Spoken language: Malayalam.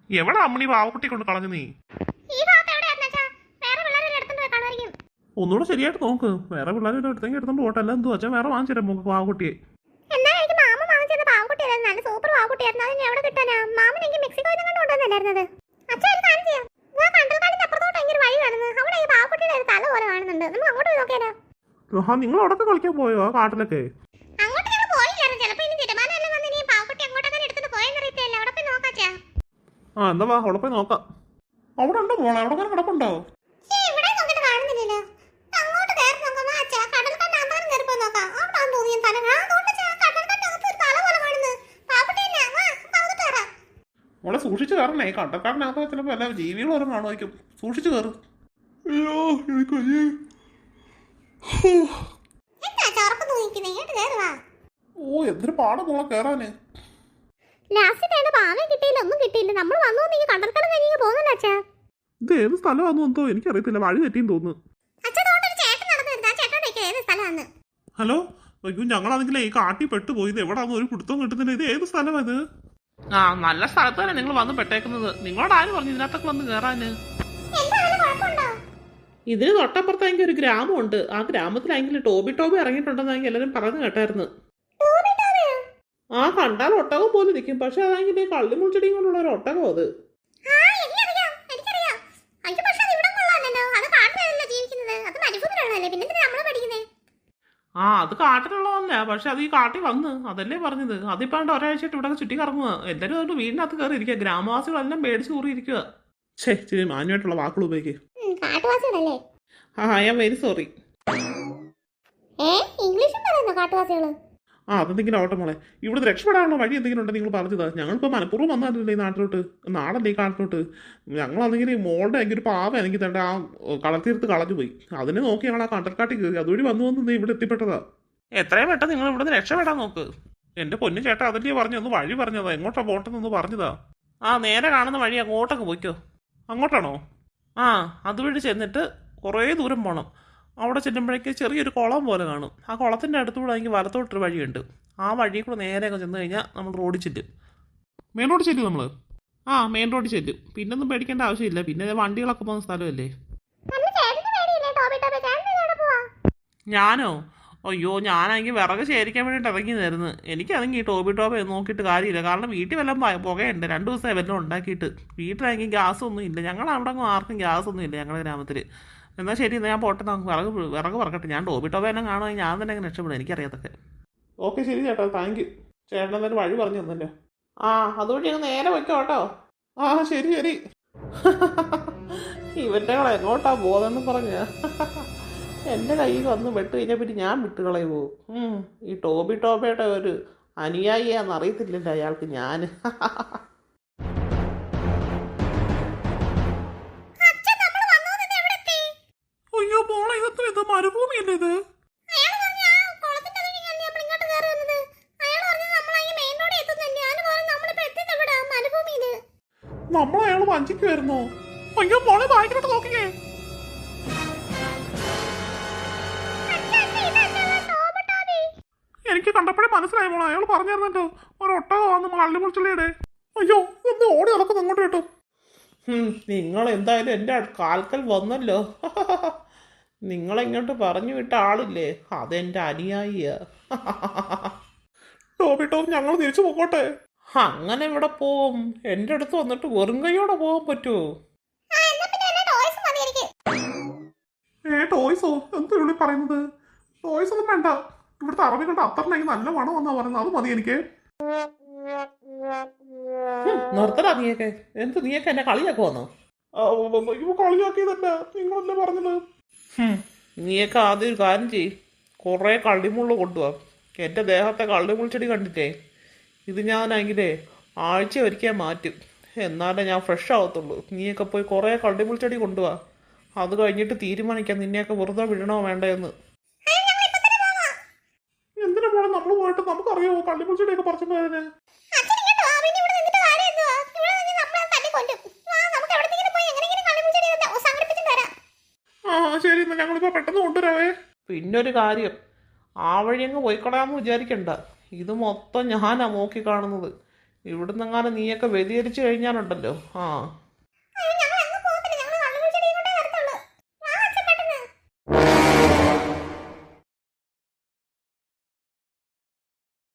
എവിടെ അമ്മണി പാവക്കുട്ടി കൊണ്ട് കളഞ്ഞു നീ? ഒന്നുകൂടെ ശരിയായിട്ട് നോക്ക്. വേറെ പിള്ളേരെ എടുത്തെങ്കിൽ എടുത്തോണ്ട് പോട്ടെ. എല്ലാം എന്തു വെച്ചാൽ വേറെ വാങ്ങിച്ചിരാം നമുക്ക് പാവക്കുട്ടിയെ. നിങ്ങൾ അവിടെ കളിക്കാൻ പോയോ ആ കാട്ടിലൊക്കെ? ആ എന്താ വാ അവിടെ പോയി നോക്കാം. അവിടെ ഉണ്ടോ മോളെ? അവിടെ അങ്ങനെ കിടപ്പുണ്ടോ? മോളെ സൂക്ഷിച്ചു കയറണേ. കണ്ടക്കാടിനകത്ത് ചിലപ്പോ എല്ലാ ജീവികളോരും കാണുമായിരിക്കും. സൂക്ഷിച്ചു കയറും. അയ്യോ ഓ എന്തൊരു പാടാ മോളെ കേറാന്. ഇത് ഏത് സ്ഥലമാണെന്ന് എന്തോ എനിക്കറിയത്തില്ല. വഴി തെറ്റിന്ന് തോന്നുന്നു. ഹലോ അയ്യോ ഞങ്ങളാണെങ്കിലേ ഈ കാട്ടി പെട്ടുപോയത്. എവിടാന്ന് ഒരു പിടുത്തം കിട്ടുന്നില്ല. ഇത് ഏത് സ്ഥലമാ ഇത്? ആ നല്ല സ്ഥലത്ത് തന്നെ നിങ്ങൾ വന്ന് പെട്ടേക്കുന്നത്. നിങ്ങളോട് ആര് പറഞ്ഞു ഇതിനകത്തൊക്കെ വന്ന് കേറാന്? ഇതിന് തൊട്ടപ്പുറത്താണെങ്കിൽ ഒരു ഗ്രാമമുണ്ട്. ആ ഗ്രാമത്തിലാണെങ്കിൽ ടോബി ഇറങ്ങിയിട്ടുണ്ടെന്നാണെങ്കിൽ എല്ലാവരും പറഞ്ഞു കേട്ടായിരുന്നു. ആ കണ്ടാൽ ഒട്ടകം പോലെ നിൽക്കും. പക്ഷെ അതാണെങ്കിൽ കള്ളിമുൾച്ചെടിയും കൊണ്ടുള്ള ഒരു ഒട്ടകം അത്. ആ അത് കാട്ടിലുള്ളതല്ല. പക്ഷെ അത് ഈ കാട്ടിൽ വന്ന് അതല്ലേ പറഞ്ഞത്. അതിപ്പാണ്ട് ഒരാഴ്ചയായിട്ട് ഇവിടെ ചുറ്റി കറങ്ങുക. എല്ലാവരും അതുകൊണ്ട് വീടിനകത്ത് കയറി ഇരിക്കുക. ഗ്രാമവാസികളെല്ലാം പേടിച്ച് കൂറിയിരിക്കുക. ശരി മാന്യമായിട്ടുള്ള വാക്കുകൾ ഉപയോഗിക്കുക. ആ ഐ ആം വെരി സോറി. ആ അതെന്തെങ്കിലും ആവട്ടെ മോളെ. ഇവിടുന്ന് രക്ഷപ്പെടാനുള്ള വഴി എന്തെങ്കിലും ഉണ്ടെങ്കിൽ നിങ്ങൾ പറഞ്ഞതാ. ഞങ്ങളിപ്പോൾ മനഃപൂർവ്വം വന്നാലല്ലേ ഈ നാട്ടിലോട്ട്, നാടല്ലേ ഈ കാട്ടിലോട്ട്. ഞങ്ങളാണെങ്കിൽ മോളുടെ എനിക്ക് ഒരു പാവ എനിക്ക് തണ്ട ആ കളത്തീർത്ത് കളഞ്ഞു പോയി. അതിനെ നോക്കി ഞങ്ങൾ ആ കണ്ടൽക്കാട്ടിൽ കയറി. അതുവഴി വന്ന് ഇവിടെ എത്തിപ്പെട്ടതാ. എത്രയും പെട്ടെന്ന് നിങ്ങൾ ഇവിടുന്ന് രക്ഷപ്പെടാൻ നോക്ക്. എന്റെ പൊന്നു ചേട്ടാ അതല്ലേ പറഞ്ഞു. ഒന്ന് വഴി പറഞ്ഞതാ. എങ്ങോട്ടാ പോട്ടെന്നൊന്ന് പറഞ്ഞതാ. ആ നേരെ കാണുന്ന വഴി അങ്ങോട്ടൊക്കെ പോയിക്കോ. അങ്ങോട്ടാണോ? ആ അതുവഴി ചെന്നിട്ട് കുറേ ദൂരം പോകണം. അവിടെ ചെല്ലുമ്പോഴേക്ക് ചെറിയൊരു കുളം പോലെ കാണും. ആ കുളത്തിൻ്റെ അടുത്തുകൂടെ എനിക്ക് വലത്തോട്ടൊരു വഴിയുണ്ട്. ആ വഴി കൂടെ നേരെയൊക്കെ ചെന്ന് കഴിഞ്ഞാൽ നമ്മൾ റോഡിൽ ചെല്ലും. മെയിൻ റോഡിൽ ചെല്ലും നമ്മൾ. ആ മെയിൻ റോഡിൽ ചെല്ലും. പിന്നൊന്നും പേടിക്കേണ്ട ആവശ്യമില്ല. പിന്നെ വണ്ടികളൊക്കെ പോകുന്ന സ്ഥലമല്ലേ. ഞാനോ? അയ്യോ ഞാനാണെങ്കിൽ വിറക് ശേഖരിക്കാൻ വേണ്ടിയിട്ട് ഇറങ്ങിയതായിരുന്നു. എനിക്കാണെങ്കിൽ ഈ ടോബി നോക്കിയിട്ട് കാര്യമില്ല. കാരണം വീട്ടിൽ വല്ലതും പുകയുണ്ട്. 2 ദിവസമായി വല്ലതും ഉണ്ടാക്കിയിട്ട്. വീട്ടിലാണെങ്കിൽ ഗ്യാസൊന്നും ഇല്ല. ഞങ്ങളവിടെ ആർക്കും ഗ്യാസൊന്നും ഇല്ല ഞങ്ങളുടെ ഗ്രാമത്തിൽ. എന്നാൽ ശരി എന്നാൽ ഞാൻ പോട്ടെ. വിറക് പറക്കട്ടെ. ഞാൻ ടോബി എന്നെ കാണുമെങ്കിൽ ഞാൻ തന്നെ അങ്ങനെ രക്ഷപ്പെടും. എനിക്കറിയാത്തൊക്കെ. ഓക്കെ ശരി ചേട്ടാ താങ്ക് യു. ചേട്ടൻ എന്തായാലും വഴി പറഞ്ഞു തന്നല്ലോ. ആ അതുകൊണ്ട് ഞങ്ങൾ നേരെ വയ്ക്കാം കേട്ടോ. ആ ശരി ശരി. ഇവൻ്റെ എങ്ങോട്ടാ ബോധമെന്ന് പറഞ്ഞ എൻ്റെ കയ്യിൽ വന്ന് വെട്ട് കഴിഞ്ഞാൽ പിന്നെ ഞാൻ വിട്ടുകളയുമോ? ഈ ടോബിയുടെ ഒരു അനുയായിയാന്ന് അറിയത്തില്ലല്ലോ അയാൾക്ക് ഞാൻ. അയ്യോ പോളെ ഇതെത്ര ഇത് മരുഭൂമിയല്ലേ ഇത്? നമ്മളയാൾ വഞ്ചിക്കുമായിരുന്നോ? അയ്യോ മോളെ ബാക്കിലോട്ട് നോക്കിക്കേ. എനിക്ക് കണ്ടപ്പോഴേ മനസ്സിലായി മോളെ. അയാൾ പറഞ്ഞിരുന്നല്ലോ ഒരു ഒട്ടകം വന്ന് കള്ളിമുൾച്ചുള്ളിയുടെ. അയ്യോ ഒന്ന് ഓടി നടക്കുന്നു അങ്ങോട്ട് കേട്ടോ. നിങ്ങൾ എന്തായാലും എൻ്റെ കാൽക്കൽ വന്നല്ലോ. നിങ്ങളിങ്ങോട്ട് പറഞ്ഞു വിട്ട ആളില്ലേ അതെൻ്റെ അനുയായിയാ. ടോബി ഞങ്ങൾ തിരിച്ചു പോകട്ടെ. അങ്ങനെ ഇവിടെ പോവും? എൻ്റെ അടുത്ത് വന്നിട്ട് വെറും കൈയോടെ പോകാൻ പറ്റുമോ? ടോയ്സോ? എന്താ ഇവിടെ പറയുന്നത്? ടോയ്സ് ഒന്നും വേണ്ട. ഇവിടുത്തെ അറബികളുടെ അത്തറിനെങ്കിൽ നല്ല മണം വന്നാ പറയുന്നത്. അത് മതി എനിക്ക്. നിർത്തടാ നീയൊക്കെ. നീയൊക്കെ എന്നെ കളിയാക്കി വന്നോ? കളിയാക്കിയതല്ല, നിങ്ങളല്ലേ പറഞ്ഞത്. നീയൊക്കെ ആദ്യം ഒരു കാര്യം ചെയ്യ്. കുറേ കള്ളിമുള്ളു കൊണ്ടുപോവാ. എൻ്റെ ദേഹത്തെ കള്ളിമുൾച്ചെടി കണ്ടിട്ടേ ഇത് ഞാനാണെങ്കിലേ ആഴ്ച ഒരിക്കൽ മാറ്റും. എന്നാലേ ഞാൻ ഫ്രഷ് ആവത്തുള്ളൂ. നീയൊക്കെ പോയി കുറേ കള്ളിമുൾച്ചെടി കൊണ്ടുപോവാ. അത് കഴിഞ്ഞിട്ട് തീരുമാനിക്കാം നിന്നെയൊക്കെ വെറുതെ വിടണോ വേണ്ടതെന്ന്. എന്തിനാ പോണം നമ്മൾ പോയിട്ട്? നമുക്കറിയാമോ കള്ളിമുൾച്ചെടിയൊക്കെ പറിച്ചിട്ടുള്ളതിന്? ആ ശരി എന്നാ ഞങ്ങളിപ്പോ പെട്ടെന്ന് കൊണ്ടുവരാവേ. പിന്നൊരു കാര്യം, ആ വഴി അങ്ങ് പോയിക്കളയാന്ന് വിചാരിക്കണ്ട. ഇത് മൊത്തം ഞാനാ നോക്കി കാണുന്നത്. ഇവിടുന്നെങ്ങാനും നീയൊക്കെ വ്യതിചരിച്ചു കഴിഞ്ഞാലുണ്ടല്ലോ. ആ